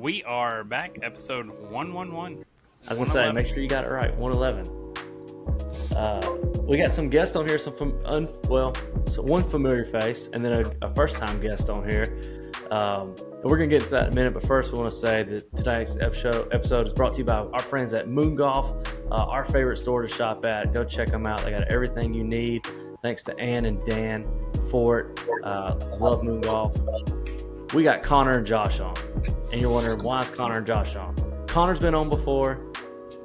We are back, episode 111. I was gonna say, make sure you got it right. 111. We got some guests on here, one familiar face, and then a first-time guest on here. And we're gonna get into that in a minute. But first, we want to say that today's episode is brought to you by our friends at Moon Golf, our favorite store to shop at. Go check them out. They got everything you need. Thanks to Ann and Dan for it. Love Moon Golf. We got Connor and Josh on, and you're wondering why is Connor and Josh on? Connor's been on before.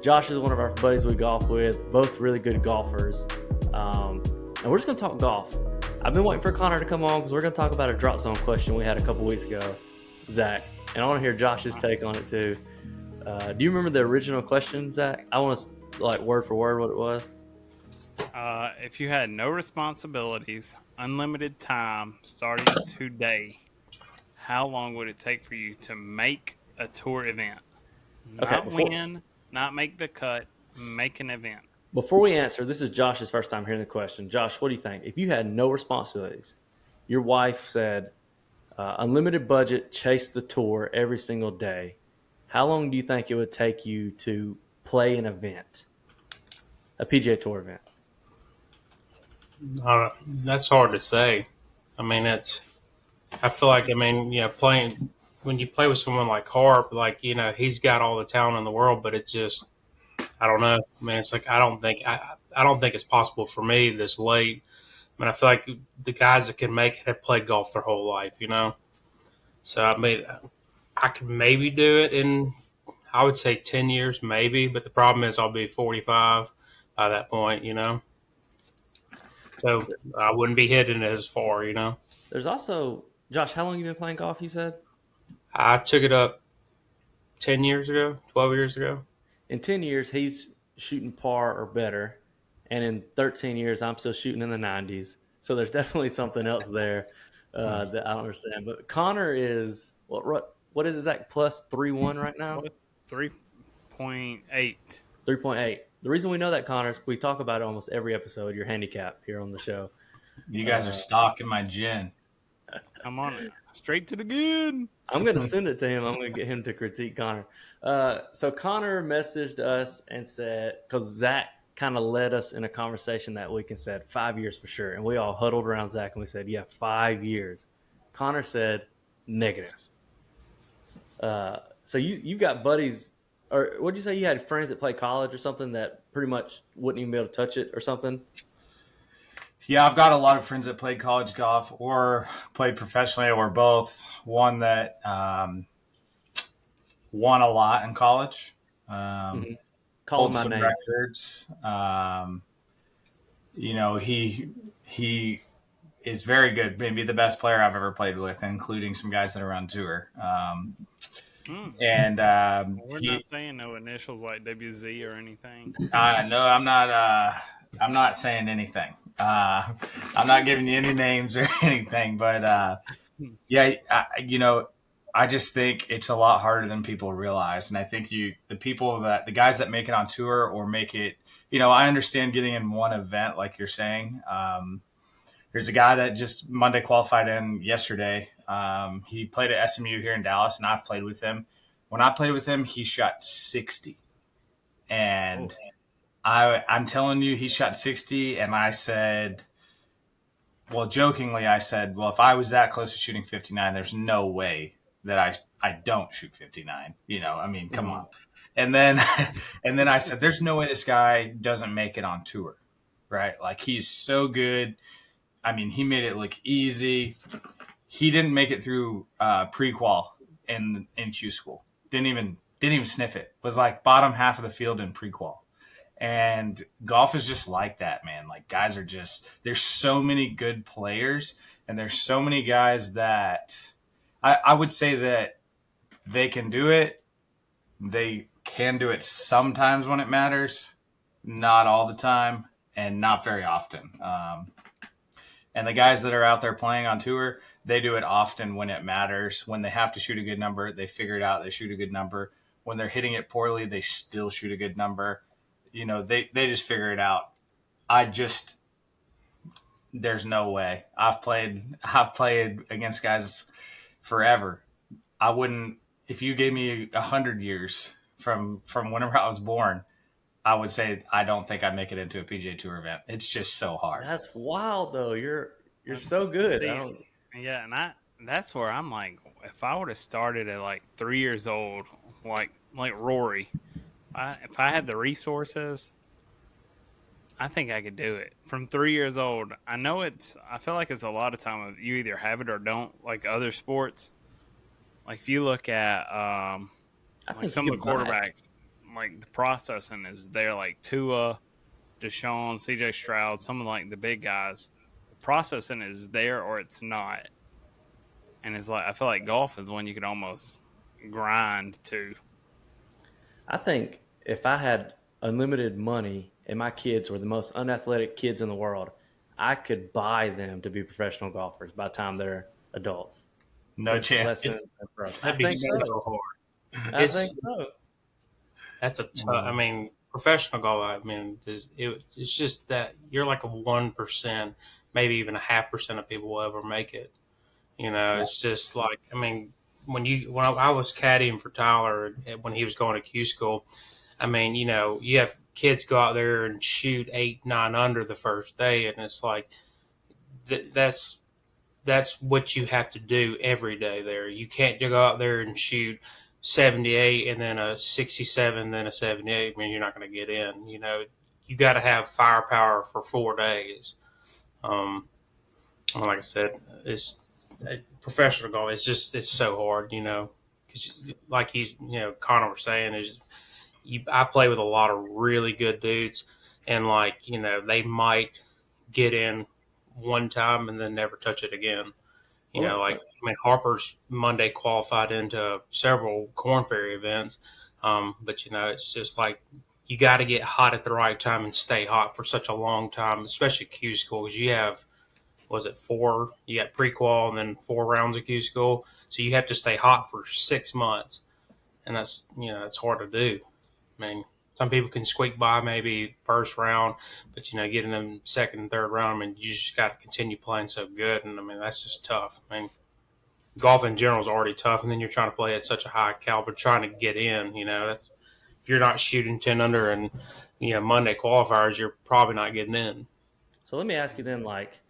Josh is one of our buddies we golf with, both really good golfers. And we're just going to talk golf. I've been waiting for Connor to come on because we're going to talk about a drop zone question we had a couple weeks ago, Zach. And I want to hear Josh's take on it too. Do you remember the original question, Zach? I want to, word for word what it was. If you had no responsibilities, unlimited time starting today, how long would it take for you to make a tour event? Not win, not make the cut, make an event. Before we answer, this is Josh's first time hearing the question. Josh, what do you think? If you had no responsibilities, your wife said, unlimited budget, chase the tour every single day, how long do you think it would take you to play an event, a PGA Tour event? That's hard to say. I mean, I feel like, playing, when you play with someone like Harp, he's got all the talent in the world, but it just, I don't know. I mean, it's like, I don't think it's possible for me this late. I mean, I feel like the guys that can make it have played golf their whole life, So, I mean, I could maybe do it in, I would say 10 years, maybe, but the problem is I'll be 45 by that point, So I wouldn't be hitting it as far, There's also, Josh, how long have you been playing golf, you said? I took it up 10 years ago, 12 years ago. In 10 years, he's shooting par or better. And in 13 years, I'm still shooting in the 90s. So there's definitely something else there that I don't understand. But Connor is, what is it, Zach, plus 3-1 right now? 3.8. 3.8. The reason we know that, Connor, is we talk about it almost every episode, your handicap here on the show. You guys are stalking my gin. Come on, straight to the gin. I'm going to send it to him. I'm going to get him to critique Connor. So Connor messaged us and said, because Zach kind of led us in a conversation that week and said 5 years for sure. And we all huddled around Zach and we said, yeah, 5 years. Connor said negative. So you got buddies, or what did you say? You had friends that play college or something that pretty much wouldn't even be able to touch it or something? Yeah, I've got a lot of friends that played college golf or played professionally or both. One that won a lot in college. Call my name. Records. He is very good. Maybe the best player I've ever played with, including some guys that are on tour. And we're not saying no initials like WZ or anything. No, I'm not. I'm not saying anything. I'm not giving you any names or anything, but I just think it's a lot harder than people realize. And I think the guys that make it on tour or make it, I understand getting in one event, like you're saying. There's a guy that just Monday qualified in yesterday. He played at SMU here in Dallas, and I've played with him. When I played with him, he shot 60. And I'm telling you, he shot 60, and I said, well, jokingly, I said, well, if I was that close to shooting 59, there's no way that I don't shoot 59. I mean, come on. And then I said, there's no way this guy doesn't make it on tour, right? Like, he's so good. I mean, he made it look easy. He didn't make it through pre-qual in Q school. Didn't even sniff it. Was like bottom half of the field in pre-qual. And golf is just like that, man. Like, guys are just, there's so many good players, and there's so many guys that I would say that they can do it. They can do it sometimes when it matters, not all the time, and not very often. And the guys that are out there playing on tour, they do it often when it matters. When they have to shoot a good number, they figure it out. They shoot a good number. When they're hitting it poorly, they still shoot a good number. They just figure it out. There's no way. I've played against guys forever. I wouldn't, if you gave me 100 years from whenever I was born, I would say I don't think I'd make it into a PGA Tour event. It's just so hard. That's wild, though. You're Uh, so good. I See, don't. yeah, and that's where I'm like, if I would have started at like 3 years old, like Rory, if I had the resources, I think I could do it from 3 years old. I know I feel like it's a lot of time of you either have it or don't, like other sports. Like if you look at I like think you some of could the buy it. quarterbacks, like the processing is there, like Tua, Deshaun, CJ Stroud, some of like the big guys. The processing is there or it's not. And it's like, I feel like golf is one you could almost grind to. I think if I had unlimited money and my kids were the most unathletic kids in the world, I could buy them to be professional golfers by the time they're adults. No Teach chance. lessons and pro. I That'd be think so so. hard. I think It's so. that's a tough. I mean, professional golf. I mean, it's just that you're like a 1%, maybe even a 0.5% of people will ever make it. You know, Yeah. it's just like I mean, when I was caddying for Tyler when he was going to Q school, I mean, you have kids go out there and shoot 8, 9 under the first day, and it's like that's what you have to do every day there. You can't go out there and shoot 78 and then a 67, then a 78. I mean, you're not going to get in. You got to have firepower for 4 days. Um, like I said, it's professional golf. It's so hard, because like Connor was saying is I play with a lot of really good dudes, and like they might get in one time and then never touch it again. Well, Like I mean, Harper's Monday qualified into several Corn Ferry events, but it's just like you got to get hot at the right time and stay hot for such a long time, especially Q school, because you have was it four? You got pre-qual and then 4 rounds of Q school, so you have to stay hot for 6 months, and that's hard to do. I mean, some people can squeak by maybe first round, but getting them second and third round, I mean, you just got to continue playing so good, and I mean that's just tough. I mean, golf in general is already tough, and then you're trying to play at such a high caliber, trying to get in. That's if you're not shooting 10 under and Monday qualifiers, you're probably not getting in. so let me ask you then, like,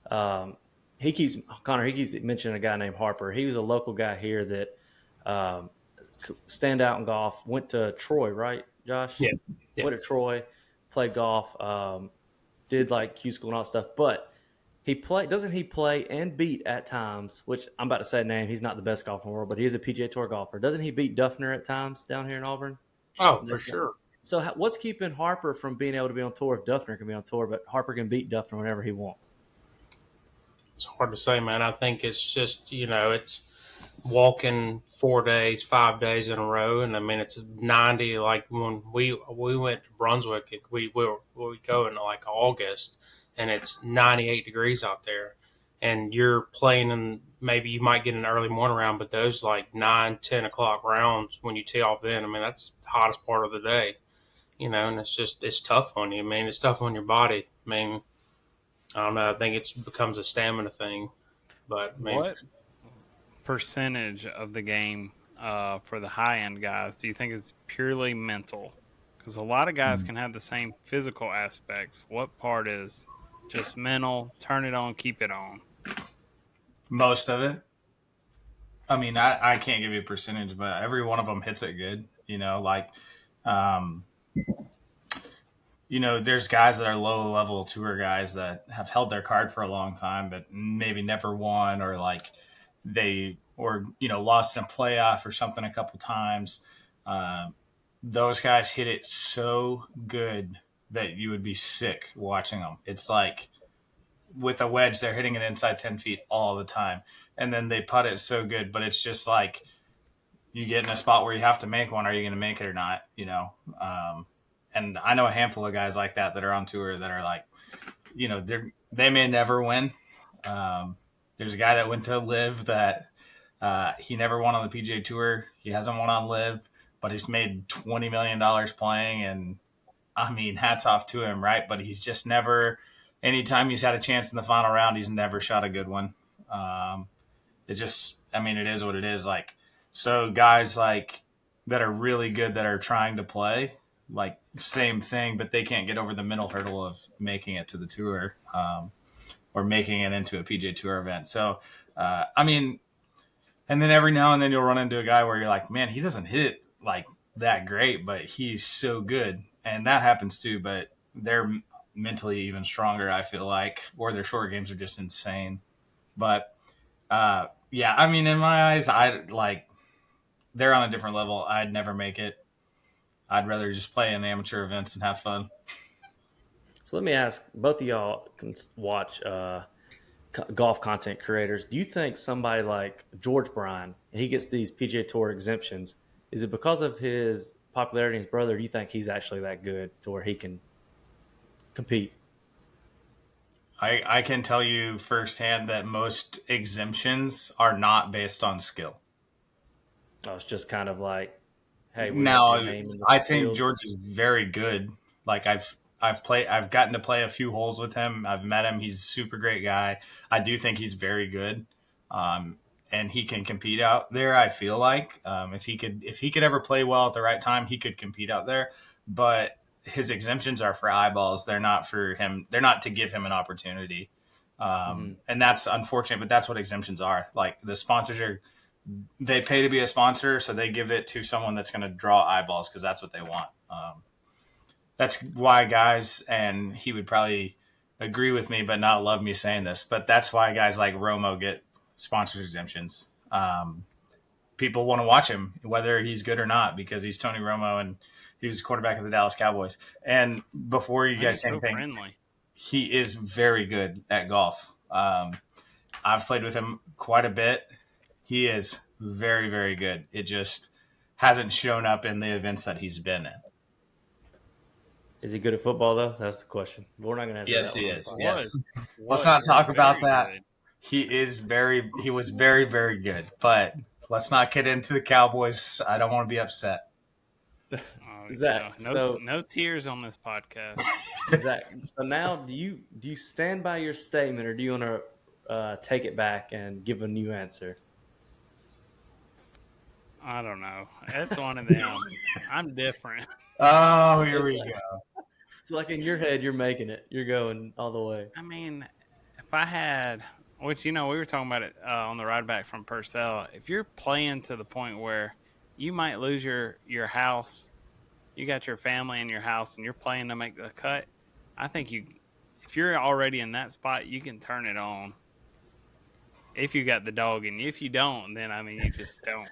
um, he keeps Connor. He keeps mentioning a guy named Harper. He was a local guy here that um, stand out in golf. Went to Troy, right, Josh? Yeah, yeah. Went to Troy, played golf, did like Q school and all that stuff. But doesn't he play and beat at times? Which I'm about to say a name. He's not the best golfer in the world, but he is a PGA Tour golfer. Doesn't he beat Duffner at times down here in Auburn? Oh, for sure. So what's keeping Harper from being able to be on tour if Duffner can be on tour, but Harper can beat Duffner whenever he wants? It's hard to say, man. I think it's just it's walking 4 days, 5 days in a row, and I mean it's 90. Like when we went to Brunswick, we go in like August, and it's 98 degrees out there, and you're playing, and maybe you might get an early morning round, but those like 9, 10 o'clock rounds when you tee off then, I mean that's the hottest part of the day, and it's tough on you. I mean it's tough on your body. I mean I don't know. I think it becomes a stamina thing, but I mean What percentage of the game for the high end guys do you think is purely mental? Because a lot of guys can have the same physical aspects. What part is just mental? Turn it on, keep it on. Most of it. I mean, I can't give you a percentage, but every one of them hits it good. Um, there's guys that are low level tour guys that have held their card for a long time, but maybe never won, or like lost in a playoff or something a couple times. Those guys hit it so good that you would be sick watching them. It's like with a wedge, they're hitting it inside 10 feet all the time. And then they putt it so good, but it's just like you get in a spot where you have to make one. Are you going to make it or not? And I know a handful of guys like that are on tour that are like, they may never win. There's a guy that went to Live that he never won on the PGA Tour. He hasn't won on Live, but he's made $20 million playing. And I mean, hats off to him, right? But he's just never, anytime he's had a chance in the final round, he's never shot a good one. It is what it is. Like, So guys like that are really good that are trying to play, like same thing, but they can't get over the mental hurdle of making it to the tour, or making it into a PJ Tour event. So, I mean, and then every now and then you'll run into a guy where you're like, man, he doesn't hit it like that great, but he's so good, and that happens too. But they're mentally even stronger, I feel like, or their short games are just insane. But yeah, I mean, in my eyes, I like they're on a different level. I'd never make it. I'd rather just play in amateur events and have fun. So let me ask both of y'all can watch golf content creators. Do you think somebody like George Bryan, and he gets these PGA Tour exemptions, is it because of his popularity and his brother? Or do you think he's actually that good to where he can compete? I can tell you firsthand that most exemptions are not based on skill. Oh, it's just kind of like, hey, we want your Now, name in the I think field. George is very good. Like I've gotten to play a few holes with him. I've met him. He's a super great guy. I do think he's very good. Um, and he can compete out there. I feel like if he could ever play well at the right time, he could compete out there. But his exemptions are for eyeballs. They're not for him. They're not to give him an opportunity. Mm-hmm. And that's unfortunate, but that's what exemptions are. Like the sponsors are, they pay to be a sponsor, so they give it to someone that's going to draw eyeballs because that's what they want. That's why guys, and he would probably agree with me, but not love me saying this, but that's why guys like Romo get sponsors exemptions. People want to watch him, whether he's good or not, because he's Tony Romo and he was quarterback of the Dallas Cowboys. And before you And guys he's say so anything, friendly. he is very good at golf. I've played with him quite a bit. He is very, very good. It just hasn't shown up in the events that he's been in. Is he good at football though? That's the question. But we're not going to answer Yes, that he one on the is. podcast. Yes. Was Let's was not talk about very that. good. He was very, very good. But let's not get into the Cowboys. I don't want to be upset. Oh, Zach, no tears on this podcast. Zach, so now do you stand by your statement, or do you want to take it back and give a new answer? I don't know. That's one of them. I'm different. Oh, here It's we like, go. it's like in your head, you're making it. You're going all the way. I mean, if I had, which we were talking about it on the ride back from Purcell. If you're playing to the point where you might lose your house, you got your family in your house, and you're playing to make the cut, I think if you're already in that spot, you can turn it on. If you got the dog, and if you don't, then you just don't.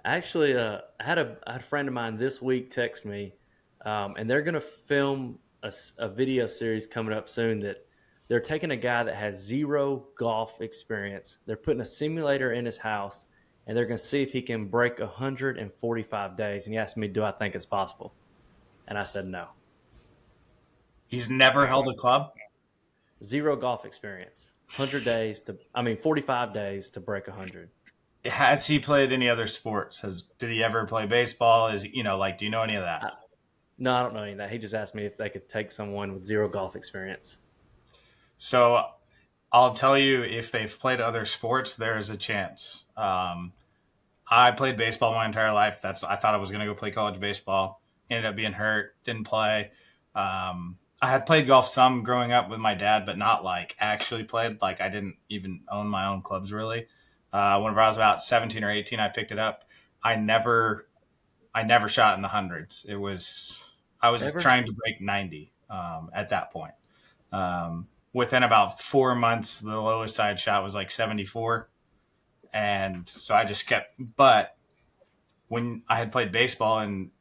Actually, I had a friend of mine this week text me, and they're going to film a video series coming up soon that they're taking a guy that has zero golf experience. They're putting a simulator in his house, and they're going to see if he can break 145 days. And he asked me, do I think it's possible? And I said no. He's never held a club. Zero golf experience. 45 days to break 100. Has he played any other sports? Did he ever play baseball? Do you know any of that? No, I don't know any of that. He just asked me if they could take someone with zero golf experience. So I'll tell you, if they've played other sports, there is a chance. I played baseball my entire life. I thought I was going to go play college baseball. Ended up being hurt. Didn't play. I had played golf some growing up with my dad, but not like actually played. Like I didn't even own my own clubs really. Whenever I was about 17 or 18, I picked it up. I never shot in the hundreds. I was Ever? trying to break 90 at that point. Within about 4 months, the lowest I had shot was like 74. And so I just kept, but when I had played baseball and,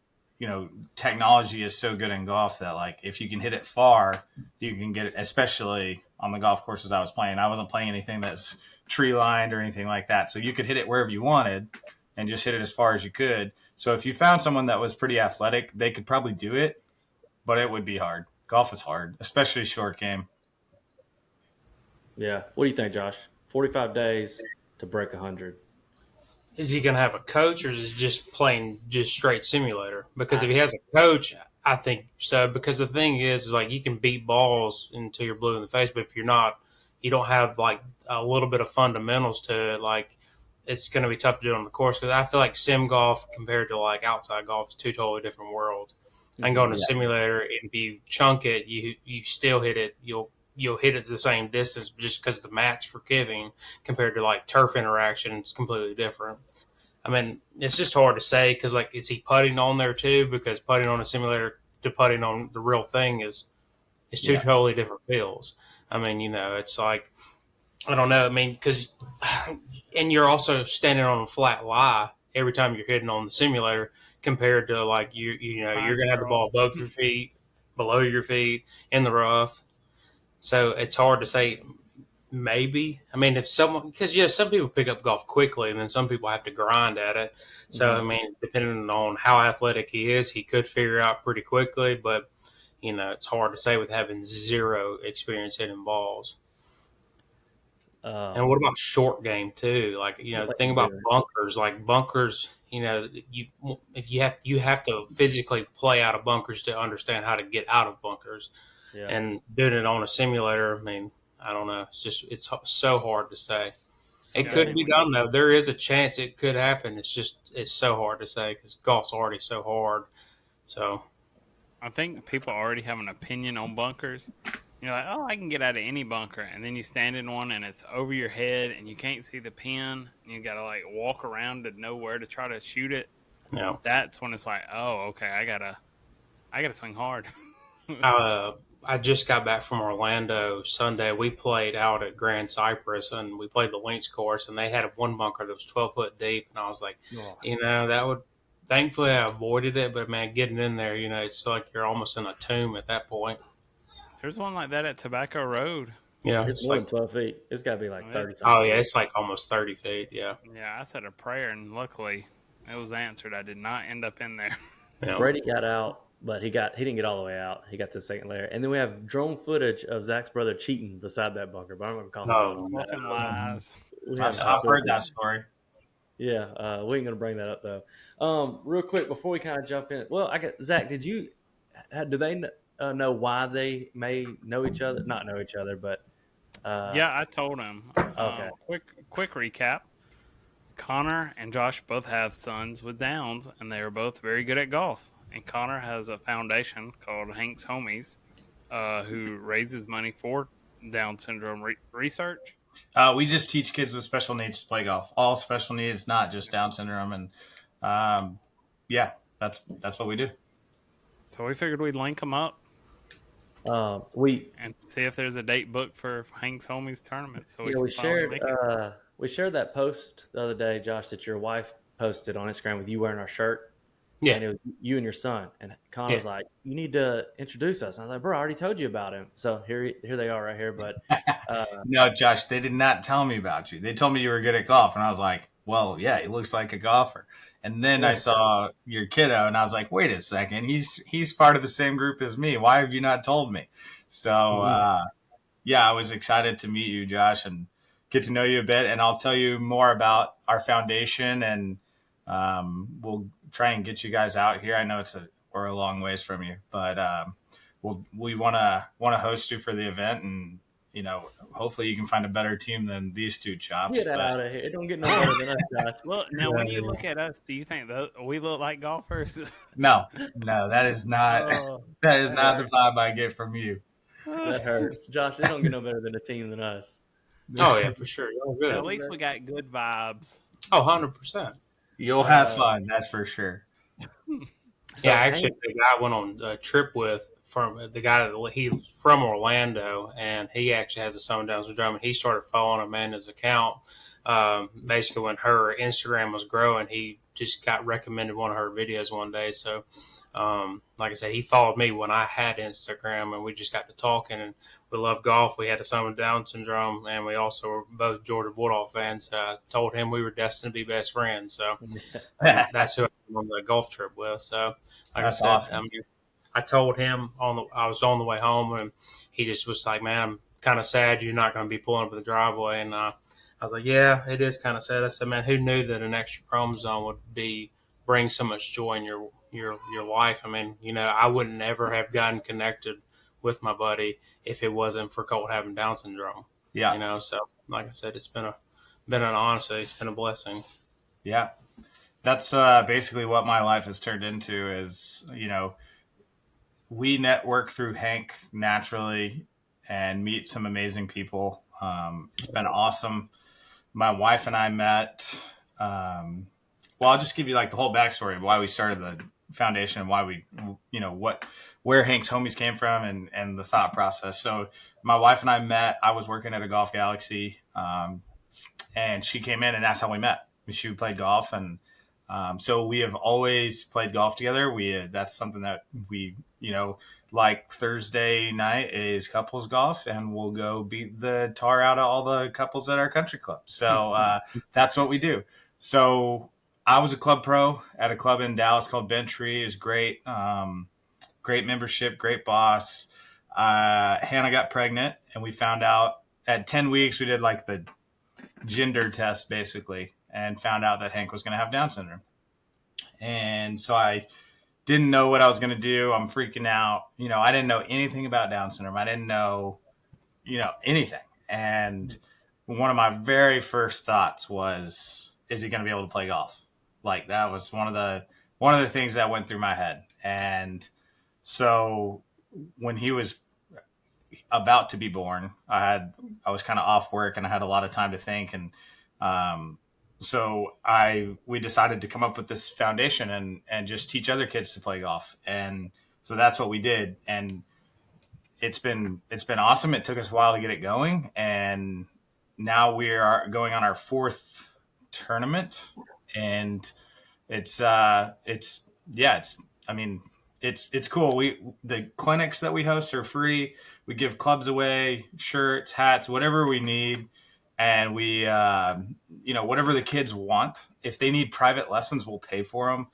technology is so good in golf that like, if you can hit it far, you can get it, especially on the golf courses I was playing. I wasn't playing anything that's tree lined or anything like that. So you could hit it wherever you wanted and just hit it as far as you could. So if you found someone that was pretty athletic, they could probably do it, but it would be hard. Golf is hard, especially short game. Yeah. What do you think, Josh? 45 days to break 100. Is he going to have a coach, or is he just playing just straight simulator? Because if he has a coach, I think so. Because the thing is like you can beat balls until you're blue in the face, but if you're not, you don't have like a little bit of fundamentals to it. Like it's going to be tough to do it on the course because I feel like sim golf compared to like outside golf is two totally different worlds. I can go in a Yeah. simulator, and if you chunk it, you still hit it. You'll hit it the same distance just because the mat's forgiving compared to like turf interaction. It's completely different. I mean, it's just hard to say because like, is he putting on there too? Because putting on a simulator to putting on the real thing is two Yeah. totally different feels. I mean, it's like I don't know. I mean, because and you're also standing on a flat lie every time you're hitting on the simulator compared to like Fine you're gonna have the control. ball above your feet, below your feet, in the rough. So it's hard to say. Maybe I mean if someone because some people pick up golf quickly and then some people have to grind at it. So I Mhm. mean depending on how athletic he is, he could figure out pretty quickly. But it's hard to say with having zero experience hitting balls. And Um, what about short game too? Like the like thing about zero. bunkers, like bunkers, you have to physically play out of bunkers to understand how to get out of bunkers, Yeah. and doing it on a simulator. I mean, I don't know. It's so hard to say. It Yeah, I could Someday. think be done though. There is a chance it could happen. It's so hard to say because golf's already so hard. So people already have an opinion on bunkers. You're like, oh, I can get out of any bunker, and then you stand in one, and it's over your head, and you can't see the pin, and you gotta like walk around to know where to try to shoot it. yeah. That's when it's like, oh, okay, I gotta swing hard. I just got back from Orlando Sunday. We played out at Grand Cypress and we played the links course, and they had one bunker that was 12 foot deep. And I was like, Oh, that would, thankfully, I avoided it. But man, getting in there, it's like you're almost in a tomb at that point. There's one like that at Tobacco Road. Yeah. it's It's more than like, 12 feet. It's got to be like Yeah, 30 something oh, yeah, feet. it's like almost 30 feet. Yeah. yeah, I said a prayer, and luckily it was answered. I did not end up in there. Yeah. Brady got out, but he didn't get all the way out. He got to the second layer, and then we have drone footage of Zach's brother cheating beside that bunker. But I'm not gonna call him out No. on that. Fluffing lies. We I've, have some I've heard footage. that story. Yeah, we ain't gonna bring that up though. Real quick before we kind of jump in. Well, I got Zach. Do they know why they may know each other? Not know each other, but Yeah, I told him. okay. Quick recap. Connor and Josh both have sons with Downs, and they are both very good at golf. And Connor has a foundation called Hank's Homies, who raises money for Down syndrome research. We just teach kids with special needs to play golf. All special needs, not just Down syndrome, and um, yeah, that's what we do. So we figured we'd link them up We and see if there's a date booked for Hank's Homies tournament, so we Yeah, can finally make it. we shared that post the other day, Josh, that your wife posted on Instagram with you wearing our shirt, Yeah. and it was you and your son. And Connor Yeah. was like, "You need to introduce us." And I was like, "Bro, I already told you about him." So here they are right here. But No, Josh, they did not tell me about you. They told me you were good at golf, and I was like, well, yeah, he looks like a golfer. And then I yeah, saw your kiddo, and I was like, wait a second, he's part of the same group as me. Why have you not told me? So mhm. yeah, I was excited to meet you, Josh, and get to know you a bit. And I'll tell you more about our foundation, and we'll try and get you guys out here. I know we're a long ways from you, but we want to host you for the event, and hopefully you can find a better team than these two chops. Get But out of here! It don't get no better than us, Josh. Look, now when you look at us, do you think that we look like golfers? no, that is not Oh, that is that not the hurts. vibe I get from you. That hurts, Josh. It don't get no better than a team than us. Oh, yeah, for sure. Y'all At good. least we got good vibes. Oh, 100%. You'll have Uh, fun, that's for sure. so Yeah, actually, Hank, the guy I went on a trip with from the guy that he's from Orlando, and he actually has a son with Down syndrome, and he started following Amanda's account. Basically, when her Instagram was growing, he just got recommended one of her videos one day. So, like I said, he followed me when I had Instagram, and we just got to talking, and we love golf. We had a son with Down syndrome, and we also were both Georgia Bulldog fans. So I told him we were destined to be best friends. So that's who I went on the golf trip with. So, like I That's said, I awesome. mean, I told him I was on the way home, and he just was like, "Man, I'm kind of sad you're not going to be pulling up in the driveway." And I was like, "Yeah, it is kind of sad." I said, "Man, who knew that an extra chromosome would bring so much joy in your life? I mean, I would never have gotten connected with my buddy if it wasn't for Colt having Down syndrome. Yeah. So like I said, it's been an honestly, it's been a blessing. Yeah. That's basically what my life has turned into is, we network through Hank naturally and meet some amazing people. It's been awesome. My wife and I met. Well, I'll just give you like the whole backstory of why we started the foundation and why we, where Hank's homies came from and the thought process. So my wife and I met. I was working at a Golf Galaxy, and she came in, and that's how we met. She played golf, and so we have always played golf together. That's something that we, like Thursday night is couples golf, and we'll go beat the tar out of all the couples at our country club. So that's what we do. So I was a club pro at a club in Dallas called Bentry. It was great, great membership, great boss. Hannah got pregnant, and we found out at 10 weeks we did like the gender test basically, and found out that Hank was going to have Down syndrome. And so I didn't know what I was going to do. I'm freaking out. I didn't know anything about Down syndrome. I didn't know, anything. And one of my very first thoughts was, is he going to be able to play golf? Like that was one of the things that went through my head. And so when he was about to be born, I was kind of off work and I had a lot of time to think. And so we decided to come up with this foundation and just teach other kids to play golf. And so that's what we did. And it's been awesome. It took us a while to get it going, and now we are going on our fourth tournament, and it's I mean it's cool. The clinics that we host are free. We give clubs away, shirts, hats, whatever we need, and we whatever the kids want. If they need private lessons, we'll pay for them.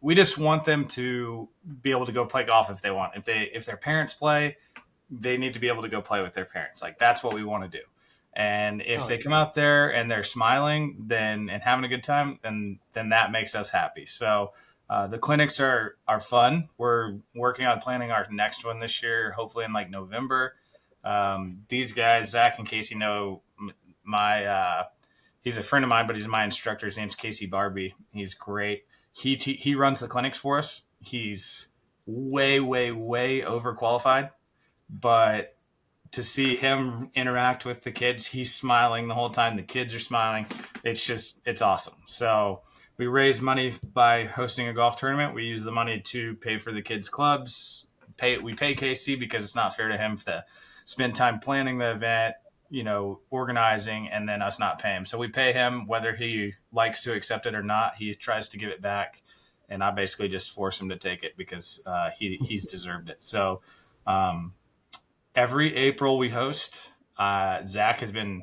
We just want them to be able to go play golf if they want. If their parents play, they need to be able to go play with their parents. Like that's what we want to do. And if they come out there and they're smiling, and having a good time, then that makes us happy. So the clinics are fun. We're working on planning our next one this year, hopefully in like November. These guys, Zach and Casey, know my. He's a friend of mine, but he's my instructor. His name's Casey Barbie. He's great. He runs the clinics for us. He's way, way, way overqualified, but to see him interact with the kids, he's smiling the whole time. The kids are smiling. It's awesome. So we raise money by hosting a golf tournament. We use the money to pay for the kids' clubs. We pay Casey because it's not fair to him to spend time planning the event, organizing, and then us not pay him. So we pay him whether he likes to accept it or not. He tries to give it back, and I basically just force him to take it because he's deserved it. So every April we host. Zach has been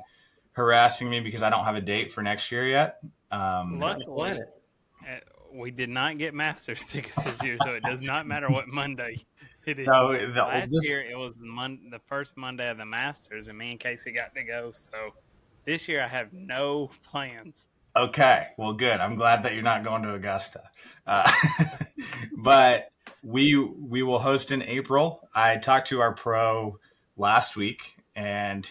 harassing me because I don't have a date for next year yet. Luckily, we did not get Masters tickets this year, so it does not matter what Monday it is. So Last year it was the first Monday of the Masters, and me and Casey got to go. So this year I have no plans. Okay, well, good. I'm glad that you're not going to Augusta, but we will host in April. I talked to our pro last week, and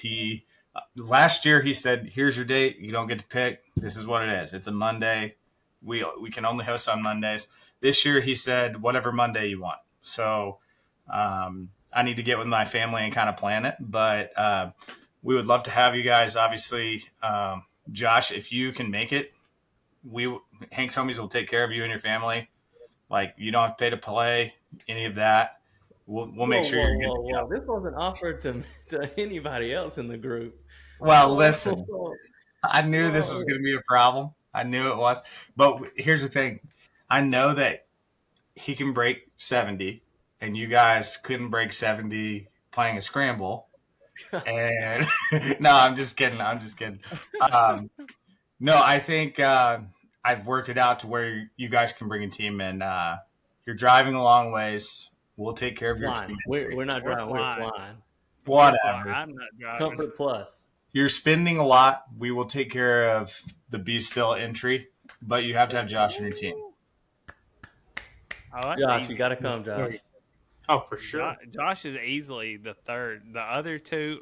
last year he said, "Here's your date. You don't get to pick. This is what it is. It's a Monday. We can only host on Mondays." This year he said, "Whatever Monday you want." So I need to get with my family and kind of plan it, but we would love to have you guys. Obviously, Josh, if you can make it, Hank's homies will take care of you and your family. Like you don't have to pay to play any of that. We'll make sure you're good to go. This wasn't offered to anybody else in the group. Well, listen, I knew this was going to be a problem. I knew it was. But here's the thing. I know that he can break 70, and you guys couldn't break 70 playing a scramble. And no, I'm just kidding. No, I think I've worked it out to where you guys can bring a team, and you're driving a long ways. We'll take care of your team. We're not driving. We're flying. Whatever. I'm not driving. Comfort Plus. You're spending a lot. We will take care of the Be.Still entry, but you have to have Josh on your team. Oh, Josh, easy. you got to come, Josh. Oh, for sure. Josh is easily the third. The other two,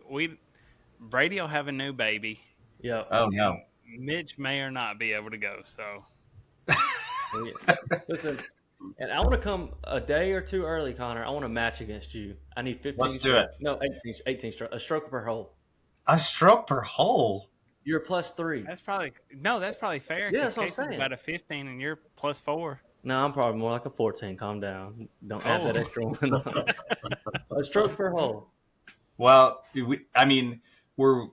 Brady will have a new baby, Yeah. Oh no. Mitch may or not be able to go. So Well, yeah. Listen, and I want to come a day or two early, Connor. I want to match against you. I need 15 Let's do it. stroke. No, 18 stroke. A stroke per hole. A stroke per hole. You're +3. that's probably fair Yeah, because that's what I'm Casey's saying. about a 15 and you're +4. No, I'm probably more like a 14. Calm down. Don't add that Oh, extra one on. A stroke per hole. Well, I mean, we're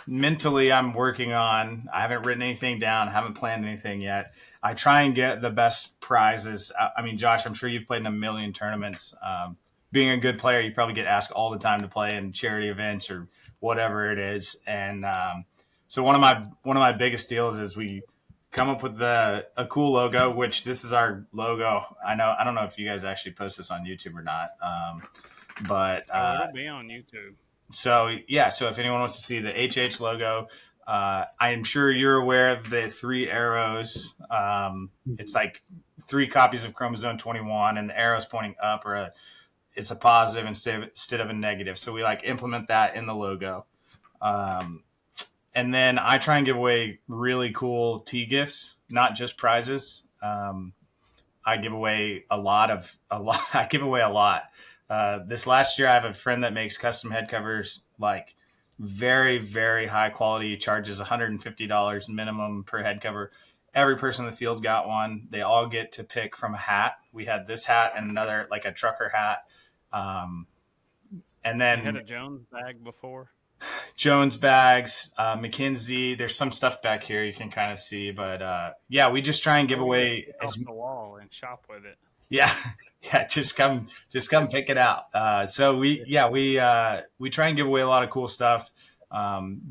mentally I'm working on. I haven't written anything down, haven't planned anything yet. I try and get the best prizes. I mean, Josh, I'm sure you've played in a million tournaments. Being a good player, you probably get asked all the time to play in charity events or whatever it is. And so one of my biggest deals is we come up with a cool logo, which this is our logo. I don't know if you guys actually post this on YouTube or not, but oh, it'll be on YouTube. so yeah, so if anyone wants to see the HH logo, I am sure you're aware of the three arrows. It's like three copies of chromosome 21, and the arrows pointing up, or it's a positive instead of a negative. So we like implement that in the logo, um, and then I try and give away really cool tea gifts, not just prizes. I give away a lot of a lot. I give away a lot. This last year, I have a friend that makes custom head covers, like very, very high quality. He charges $150 minimum per head cover. Every person in the field got one. They all get to pick from a hat. We had this hat and another, like a trucker hat. Um, and You had then a Jones bag before. Jones bags, McKinsey. There's some stuff back here you can kind of see, but yeah, we just try and give We're gonna away take it as off the wall and shop with it. yeah, yeah. Just come pick it out. So we try and give away a lot of cool stuff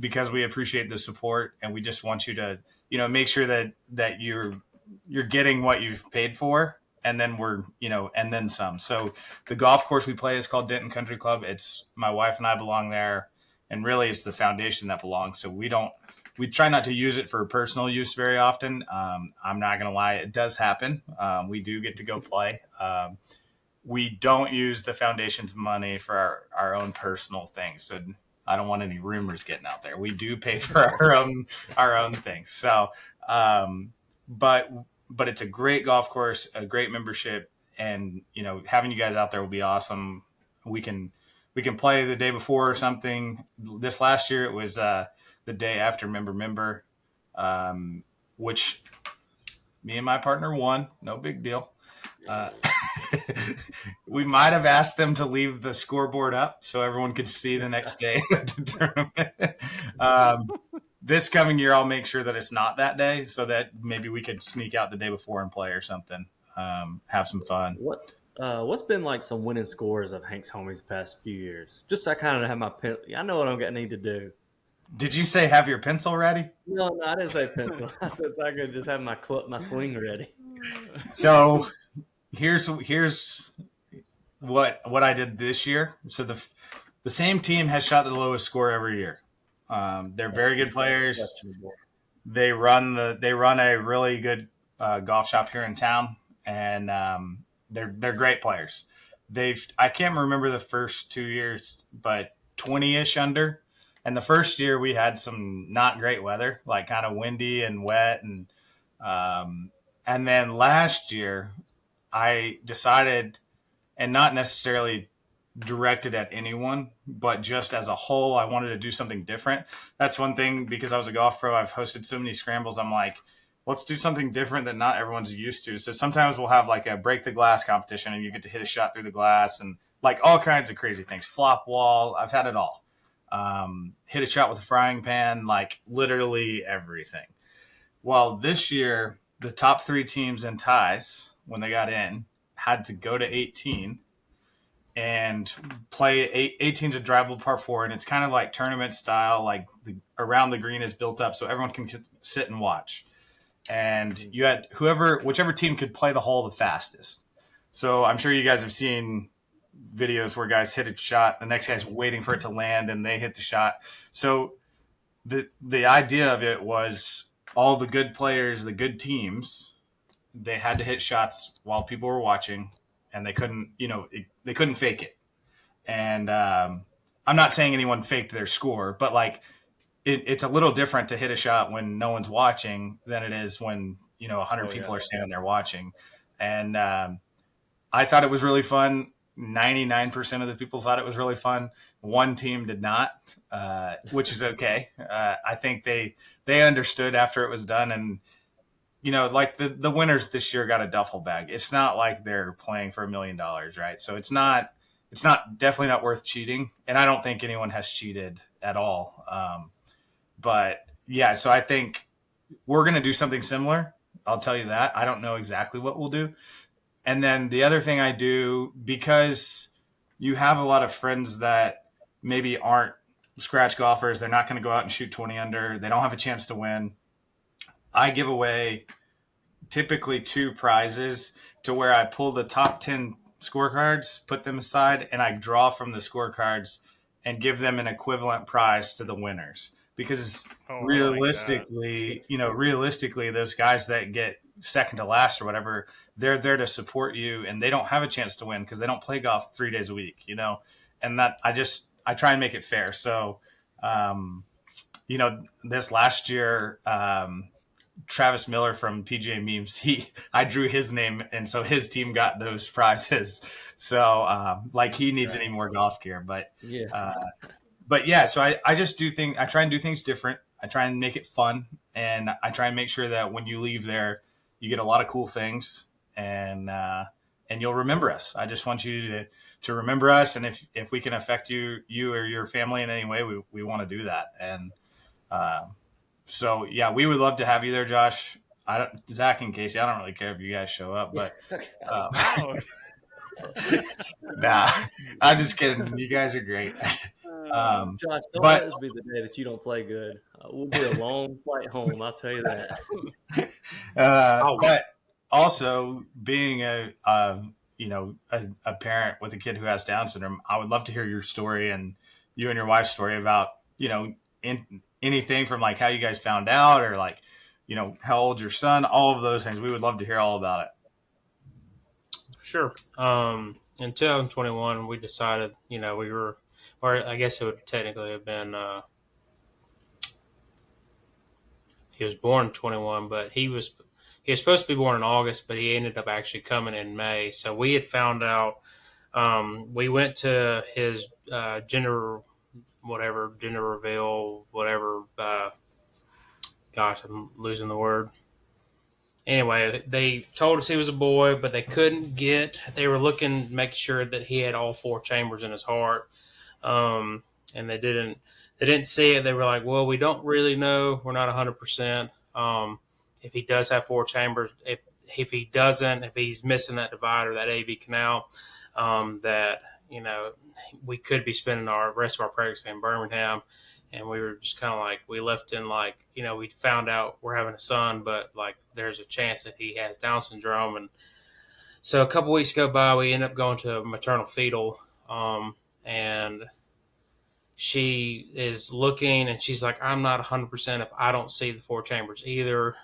because we appreciate the support, and we just want you to make sure that you're getting what you've paid for, and then and then some. So the golf course we play is called Denton Country Club. It's my wife and I belong there, and really it's the foundation that belongs. So we try not to use it for personal use very often. I'm not going to lie, it does happen. We do get to go play. We don't use the foundation's money for our own personal things. So I don't want any rumors getting out there. We do pay for our own things. So, but it's a great golf course, a great membership, and having you guys out there will be awesome. We can play the day before or something. This last year it was the day after member, which me and my partner won. No big deal. Uh, we might have asked them to leave the scoreboard up so everyone could see the next day at the tournament. This coming year, I'll make sure that it's not that day so that maybe we could sneak out the day before and play or something. Have some fun. What's been like some winning scores of Hank's homies the past few years? Just so I kind of have my pen. I know what I'm gonna need to do. Did you say have your pencil ready? No, I didn't say pencil. I said so I could just have my swing ready. So here's what I did this year. So the same team has shot the lowest score every year. They're very good players. They run a really good golf shop here in town, and they're great players. I can't remember the first 2 years, but 20-ish under. And the first year we had some not great weather, like kind of windy and wet, and then last year I decided, and not necessarily directed at anyone, but just as a whole, I wanted to do something different. That's one thing, because I was a golf pro, I've hosted so many scrambles. I'm like, let's do something different that not everyone's used to. So sometimes we'll have like a break the glass competition and you get to hit a shot through the glass and like all kinds of crazy things. Flop wall. I've had it all. Hit a shot with a frying pan, like literally everything. Well, this year, the top three teams in ties, when they got in, had to go to 18 and play 18's a drivable par four, and it's kind of like tournament style, like around the green is built up so everyone can sit and watch. And you had whichever team could play the hole the fastest. So I'm sure you guys have seen videos where guys hit a shot, the next guy's waiting for it to land, and they hit the shot. So the idea of it was all the good players, the good teams, they had to hit shots while people were watching, and they couldn't, they couldn't fake it. And I'm not saying anyone faked their score, but like it's a little different to hit a shot when no one's watching than it is when 100 Oh yeah. people are standing there watching. And I thought it was really fun. 99% of the people thought it was really fun. One team did not, which is okay. I think they understood after it was done, and like the winners this year got a duffel bag. It's not like they're playing for $1 million, right? So it's not definitely not worth cheating, and I don't think anyone has cheated at all. But yeah, so I think we're going to do something similar. I'll tell you that. I don't know exactly what we'll do. And then the other thing I do, because you have a lot of friends that maybe aren't scratch golfers, they're not going to go out and shoot 20 under, they don't have a chance to win. I give away typically two prizes to where I pull the top 10 scorecards, put them aside, and I draw from the scorecards and give them an equivalent prize to the winners. Because Oh, I like that. realistically, those guys that get second to last or whatever, they're there to support you, and they don't have a chance to win because they don't play golf 3 days a week. And that I try and make it fair. So, this last year, Travis Miller from PGA Memes, I drew his name, and so his team got those prizes. So, like, he needs any more golf gear, but Yeah. uh, but yeah, so I just do things. I try and do things different. I try and make it fun, and I try and make sure that when you leave there, you get a lot of cool things, and you'll remember us. I just want you to remember us, and if we can affect you or your family in any way, we want to do that. And so yeah, we would love to have you there, Josh. Zach and Casey. I don't really care if you guys show up, but um, Oh, nah, I'm just kidding. You guys are great. Josh, don't let But this be the day that you don't play good. We'll be a long flight home. I'll tell you that. Oh, but also being a parent with a kid who has Down syndrome, I would love to hear your story and you and your wife's story about anything from like how you guys found out or like how old's your son, all of those things. We would love to hear all about it. sure. In 2021, we decided, we were, or I guess it would technically have been, he was born 21, but he was supposed to be born in August, but he ended up actually coming in May. So we had found out. We went to his gender reveal, whatever. Gosh, I'm losing the word. Anyway, they told us he was a boy, but they couldn't get. They were looking, making sure that he had all four chambers in his heart, and they didn't. They didn't see it. They were like, "Well, we don't really know. We're not 100%. If he does have four chambers, if he doesn't, if he's missing that divider, that AV canal, that we could be spending our rest of our pregnancy in Birmingham." And we were just kind of like, we left in like, we found out we're having a son, but like there's a chance that he has Down syndrome. And so a couple weeks go by, we end up going to maternal fetal, and she is looking and she's like, I'm not 100% if I don't see the four chambers either.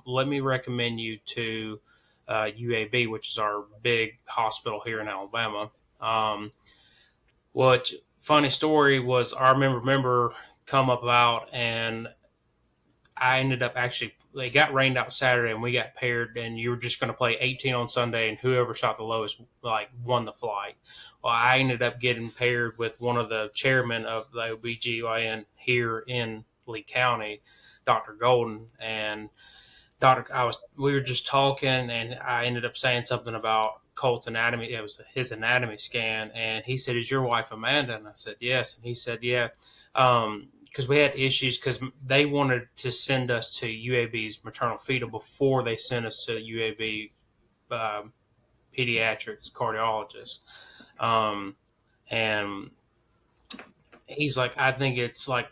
Let me recommend you to UAB, which is our big hospital here in Alabama. What funny story was our member come about, and I ended up actually, they got rained out Saturday and we got paired, and you were just going to play 18 on Sunday, and whoever shot the lowest like won the flight. Well, I ended up getting paired with one of the chairmen of the OBGYN here in Lee County, Dr. Golden, and we were just talking, and I ended up saying something about Colt's anatomy. It was his anatomy scan, and he said, "Is your wife Amanda?" And I said, "Yes." And he said, "Yeah." Because we had issues because they wanted to send us to UAB's maternal fetal before they sent us to UAB pediatrics cardiologist. Um, and he's like, I think it's like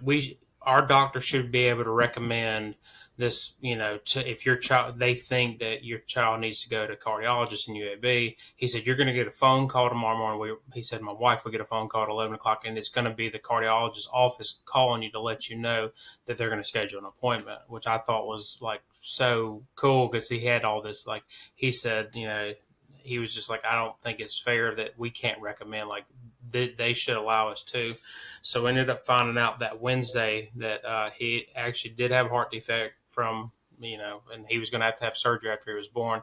our doctor should be able to recommend this, if your child, they think that your child needs to go to cardiologist in UAB. He said, you're going to get a phone call tomorrow morning. He said, my wife will get a phone call at 11 o'clock, and it's going to be the cardiologist's office calling you to let you know that they're going to schedule an appointment, which I thought was like so cool because he had all this, he said, he was just like, I don't think it's fair that we can't recommend like they should allow us to. So we ended up finding out that Wednesday that he actually did have a heart defect from, and he was going to have surgery after he was born.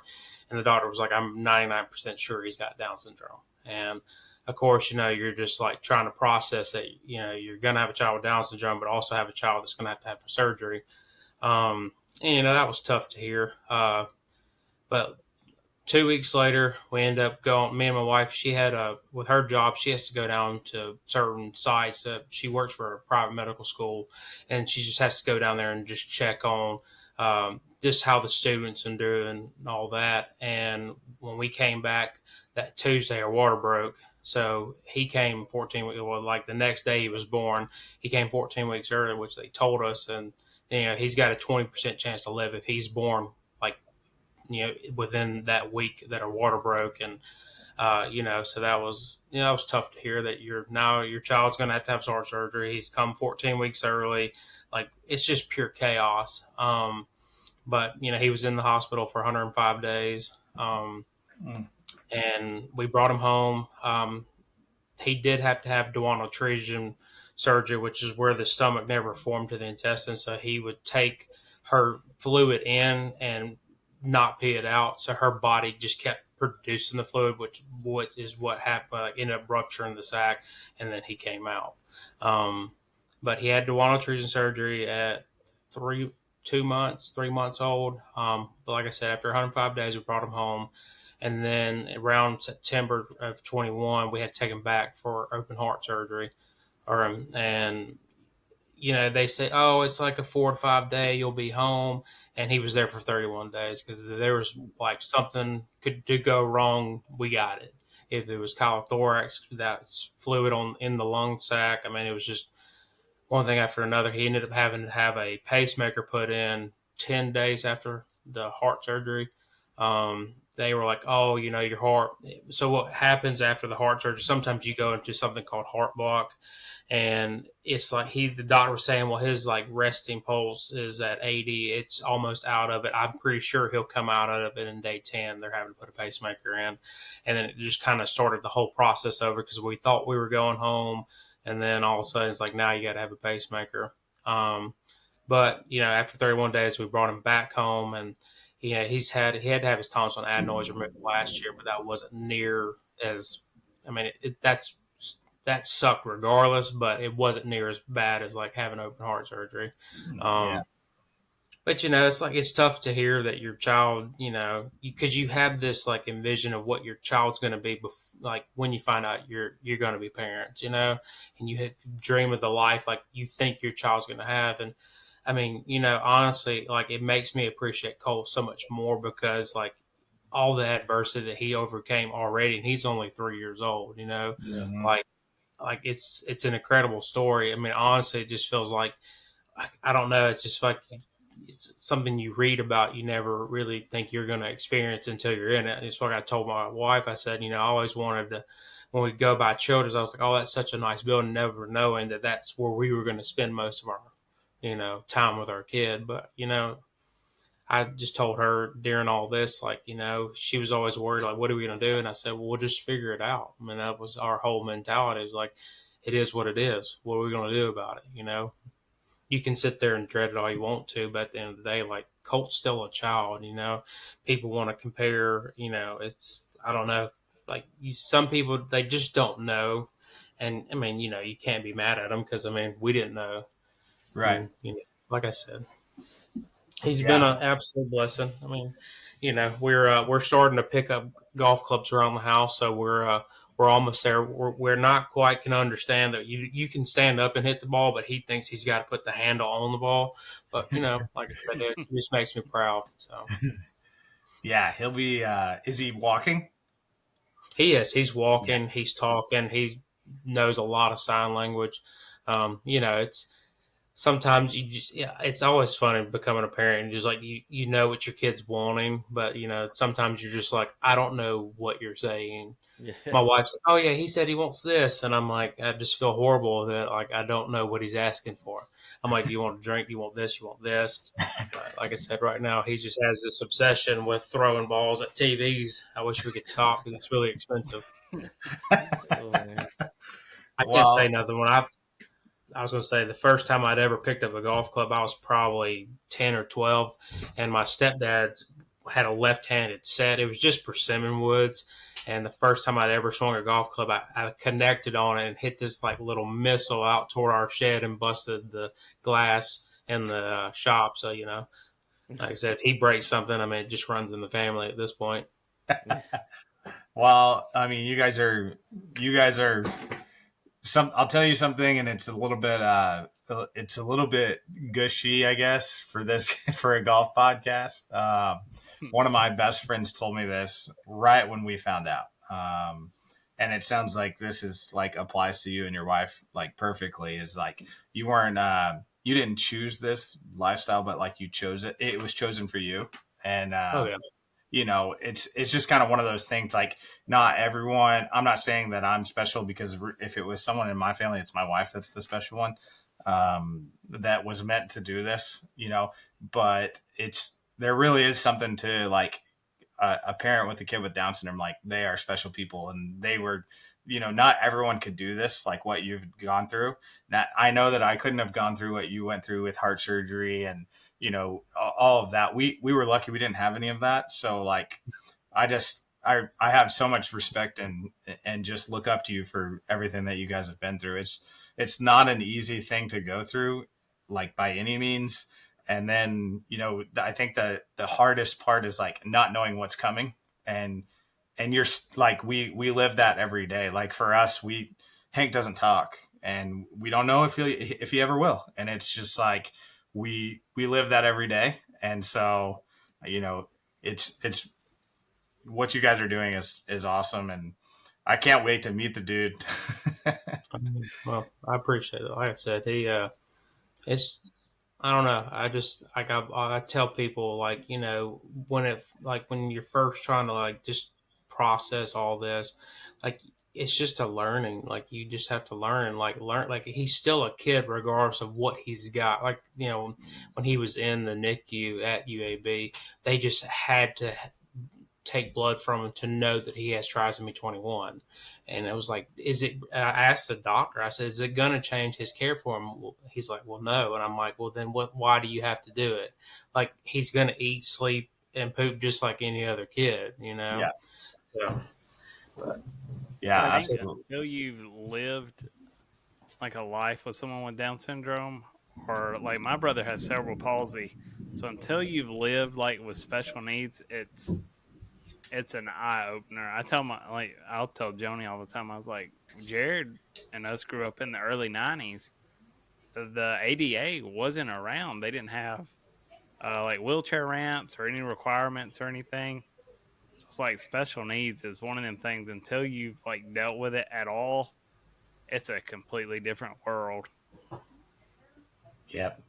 And the doctor was like, I'm 99% sure he's got Down syndrome. And of course, you're just like trying to process that, you're going to have a child with Down syndrome, but also have a child that's going to have surgery. And, that was tough to hear. But 2 weeks later, we end up going. Me and my wife, she had with her job, she has to go down to certain sites. She works for a private medical school, and she just has to go down there and just check on just how the students are doing and all that. And when we came back that Tuesday, our water broke. So he came 14 weeks, well, like the next day he was born. He came 14 weeks early, which they told us. And, he's got a 20% chance to live if he's born like within that week that our water broke. And so that was it was tough to hear that your child's going to have heart surgery. He's come 14 weeks early. Like, it's just pure chaos. But he was in the hospital for 105 days. And we brought him home. He did have to have duodenal treatment surgery, which is where the stomach never formed to the intestine. So he would take her fluid in and not pee it out. So her body just kept producing the fluid, which is what happened. Like, ended up rupturing the sac, and then he came out. But he had duodenal treatment surgery at 3 months old. But like I said, after 105 days, we brought him home. And then around September of 21, we had to take him back for open heart surgery. And they say, oh, it's like a 4 to 5 day, you'll be home. And he was there for 31 days because if there was like something could go wrong, we got it. If it was chylothorax, that's fluid in the lung sac. I mean, it was just one thing after another. He ended up having to have a pacemaker put in 10 days after the heart surgery. They were like, oh, your heart. So what happens after the heart surgery, sometimes you go into something called heart block. And it's like the doctor was saying, well, his like resting pulse is at 80. It's almost out of it. I'm pretty sure he'll come out of it in day 10. They're having to put a pacemaker in. And then it just kind of started the whole process over because we thought we were going home. And then all of a sudden it's like, now you got to have a pacemaker. But, after 31 days, we brought him back home, and he had to have his tonsil adenoids removed last year, but that wasn't near as, I mean, that sucked regardless, but it wasn't near as bad as like having open heart surgery. Yeah. But it's tough to hear that your child, because you have this like envision of what your child's going to be, like when you find out you're going to be parents, and you dream of the life like you think your child's going to have. And I mean, honestly, like it makes me appreciate Cole so much more because like all the adversity that he overcame already, and he's only 3 years old, Mm-hmm. like it's an incredible story. I mean, honestly, it just feels like I don't know. It's just like it's something you read about, you never really think you're going to experience until you're in it. It's what I told my wife. I said, I always wanted to, when we go by Children's, I was like, oh, that's such a nice building, never knowing that that's where we were going to spend most of our, time with our kid. But, I just told her during all this, like, she was always worried, like, what are we going to do? And I said, well, we'll just figure it out. I mean, that was our whole mentality is like, it is what it is. What are we going to do about it? You can sit there and dread it all you want to, but at the end of the day, like Colt's still a child, people want to compare, I don't know, like some people, they just don't know. And I mean, you can't be mad at them because I mean, we didn't know. Right. And, like I said, he's been Yeah. an absolute blessing. I mean, we're starting to pick up golf clubs around the house, so we're almost there. We're not quite can understand that you can stand up and hit the ball, but he thinks he's got to put the handle on the ball. But like I said, it just makes me proud. So Yeah. He'll be. Is he walking? he is. He's Yeah. walking. He's talking. He knows a lot of sign language. It's sometimes yeah, it's always funny becoming a parent and just like you know what your kid's wanting, but sometimes you're just like, I don't know what you're saying. Yeah. My wife's like, oh yeah, he said he wants this, and I'm like, I just feel horrible that like I don't know what he's asking for. I'm like, do you want a drink? Do you want this? You want this? But like I said, right now he just has this obsession with throwing balls at TVs. I wish we could stop because it's really expensive. Oh, man. I can't say Well, nothing. I was going to say the first time I'd ever picked up a golf club, I was probably 10 or 12, and my stepdad had a left-handed set. It was just persimmon woods, and the first time I'd ever swung a golf club, I connected on it and hit this like little missile out toward our shed and busted the glass in the shop. So like I said, if he breaks something, I mean, it just runs in the family at this point. well, I mean, you guys are some. I'll tell you something, and it's a little bit gushy, I guess, for this for a golf podcast. One of my best friends told me this right when we found out. And it sounds like this is like applies to you and your wife like perfectly. Is like you didn't choose this lifestyle, but like you chose it. It was chosen for you, and Oh yeah. it's just kind of one of those things. Like not everyone. I'm not saying that I'm special because if it was someone in my family, it's my wife that's the special one that was meant to do this. But there really is something to like a parent with a kid with Down syndrome, like they are special people, and they were, not everyone could do this, like what you've gone through. Now, I know that I couldn't have gone through what you went through with heart surgery and all of that. We were lucky we didn't have any of that. So like, I have so much respect and just look up to you for everything that you guys have been through. It's not an easy thing to go through, like by any means. And then I think the hardest part is like not knowing what's coming, and you're like we live that every day. Like for us, Hank doesn't talk, and we don't know if he ever will, and it's just like we live that every day. And so it's what you guys are doing is awesome, and I can't wait to meet the dude. Well, I appreciate it. Like I said, it's I don't know. I just like I tell people like when you're first trying to like just process all this, like it's just a learning. Like you just have to learn. Like he's still a kid regardless of what he's got. Like when he was in the NICU at UAB, they just had to take blood from him to know that he has trisomy 21. And it was like, I asked the doctor, I said, is it going to change his care for him? Well, he's like, well, no. And I'm like, well, then why do you have to do it? Like, he's going to eat, sleep, and poop just like any other kid, you know? Yeah, Yeah. But yeah, like I I think said, absolutely. until you've lived like a life with someone with Down syndrome, or like my brother has cerebral palsy, so until you've lived like with special needs, it's an eye opener. I'll tell Joni all the time. I was like, Jared and us grew up in the early '90s. The ADA wasn't around. They didn't have like wheelchair ramps or any requirements or anything. So it's like special needs is one of them things. Until you've like dealt with it at all, it's a completely different world. Yep.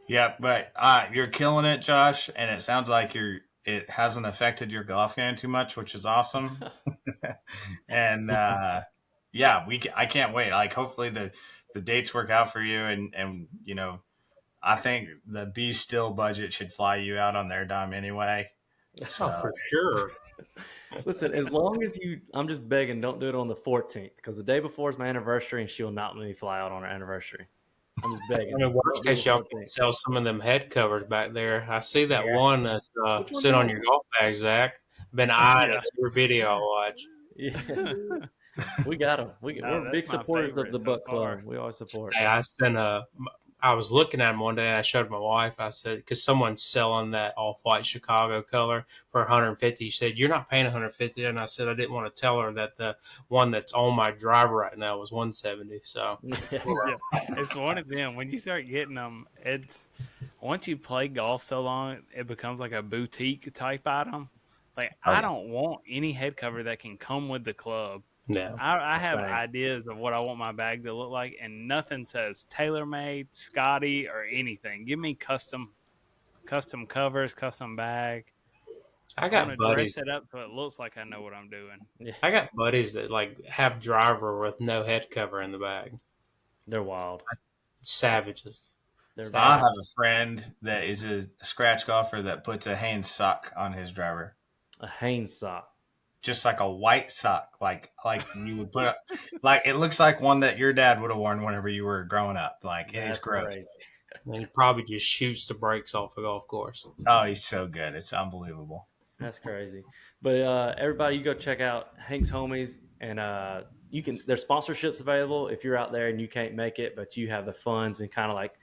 Yeah, but you're killing it, Josh, and it sounds like it hasn't affected your golf game too much, which is awesome. And yeah, I can't wait. Like hopefully the dates work out for you, and I think the Be.Still budget should fly you out on their dime anyway. oh, So for sure. Listen, as long as I'm just begging, don't do it on the 14th because the day before is my anniversary and she will not let me fly out on her anniversary. I'm just I begging. mean, worst Don't do case, the y'all can 14th. sell some of them head covers back there. I see that yeah, one that's Which one's sitting on your that? golf bag, Zach. Been eyeing it Yeah. every video I watch. Yeah, we got them. No, We're that's big my supporters of favorite the so Buck far. Club. We always support. Hey, I was looking at him one day and I showed my wife. I said, because someone's selling that off white Chicago color for 150. She said, you're not paying 150. And I said, I didn't want to tell her that the one that's on my driver right now was 170. So, Yeah. Yeah, it's one of them. When you start getting them, it's once you play golf so long, it becomes like a boutique type item. Like oh I yeah, don't want any head cover that can come with the club. yeah. I have Same. ideas of what I want my bag to look like, and nothing says TaylorMade, Scotty, or anything. Give me custom covers, custom bag. I I want got to dress buddies. it up so it looks like I know what I'm doing. Yeah. I got buddies that like have driver with no head cover in the bag. They're wild. Savages. They're I very Savages. have a friend that is a scratch golfer that puts a Hanes sock on his driver. a Hanes sock. just like a white sock, like you would put, like it looks like one that your dad would have worn whenever you were growing up. Like it is That's gross. crazy. And he probably just shoots the brakes off a golf course. Oh, he's so good. It's unbelievable. That's crazy. But everybody, you go check out Hank's Homies, and you can. There's sponsorships available if you're out there and you can't make it, but you have the funds and kind of like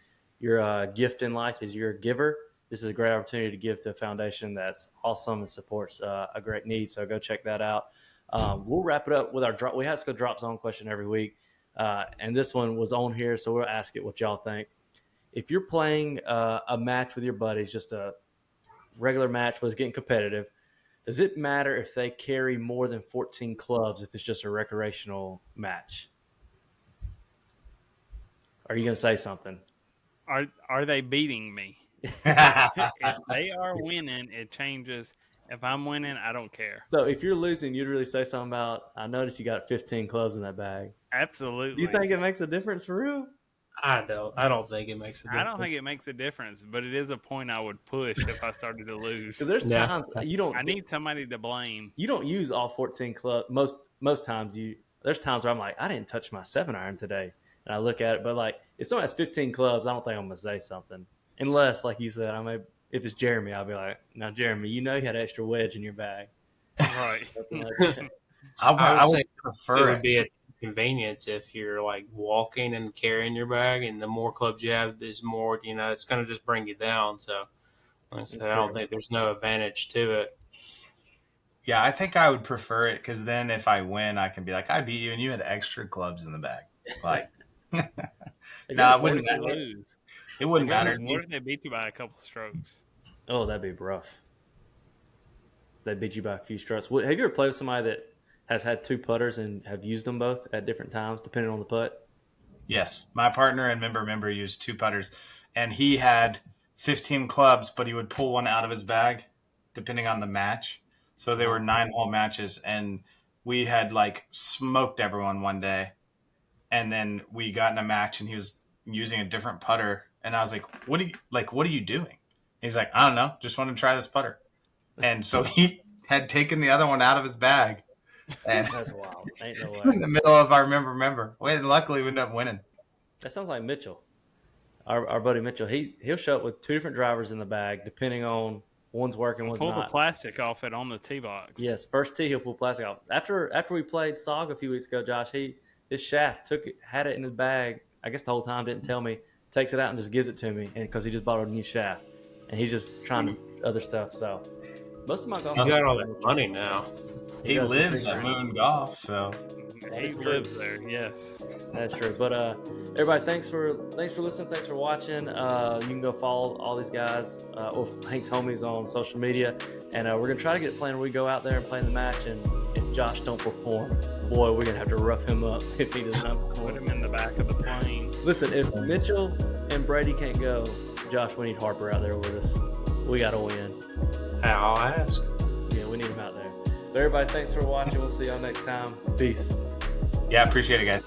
your gift in life is you're a giver. This is a great opportunity to give to a foundation that's awesome and supports a great need. So go check that out. We'll wrap it up with our drop. We have to go drop zone question every week, and this one was on here, so we'll ask it what y'all think. If you're playing a match with your buddies, just a regular match, but it's getting competitive, does it matter if they carry more than 14 clubs if it's just a recreational match? Are you going to say something? Are they beating me? If they are winning, it changes. If I'm winning, I don't care. So if you're losing, you'd really say something about, I noticed you got 15 clubs in that bag. Absolutely. Do you think it makes a difference for real? I don't think it makes a difference. I don't think it makes a difference, but it is a point I would push if I started to lose. Because there's times you don't. I need somebody to blame. You don't use all 14 clubs. Most times there's times where I'm like, I didn't touch my 7-iron today, and I look at it. But like, if someone has 15 clubs, I don't think I'm gonna say something, unless, like you said, if it's Jeremy, I'll be like, now Jeremy, you know you had an extra wedge in your bag. Right. Like I would say prefer it would be a convenience if you're like walking and carrying your bag, and the more clubs you have is more, it's going to just bring you down. So like I said, I don't think there's no advantage to it. Yeah, I think I would prefer it because then if I win, I can be like, I beat you and you had extra clubs in the bag. Like, no, it wouldn't matter. Lose. It wouldn't matter. What if they beat you by a couple strokes? Oh, that'd be rough. They beat you by a few strokes. Have you ever played with somebody that has had 2 putters and have used them both at different times, depending on the putt? Yes. My partner and member used 2 putters, and he had 15 clubs, but he would pull one out of his bag depending on the match. So they were 9-hole matches, and we had like smoked everyone one day. And then we got in a match, and he was using a different putter, and I was like, "What are you doing?" And he's like, "I don't know, just want to try this putter." And so he had taken the other one out of his bag. And that's wild. Ain't no way. In the middle of our member. And luckily we ended up winning. That sounds like Mitchell. Our buddy Mitchell. He'll show up with 2 different drivers in the bag, depending on one's working, one's not. Pull the plastic off it on the tee box. Yes, first tee he'll pull plastic off. After we played SOG a few weeks ago, Josh, his shaft had it in his bag. I guess the whole time, didn't tell me. Takes it out and just gives it to me, and because he just bought a new shaft, and he's just trying to do other stuff. So most of my golf. He's got all that money now. He lives at Moon Golf, so he lives there. Yes, that's true. But everybody, thanks for listening. Thanks for watching. You can go follow all these guys or Hank's Homies on social media, and we're gonna try to get a plan where we go out there and play in the match. And if Josh don't perform, boy, we're gonna have to rough him up if he does not perform. Put him in the back of the plane. Listen, if Mitchell and Brady can't go, Josh, we need Harper out there with us. We gotta win. I'll ask. Yeah, we need him out there. So everybody, thanks for watching. We'll see y'all next time. Peace. yeah, appreciate it, guys.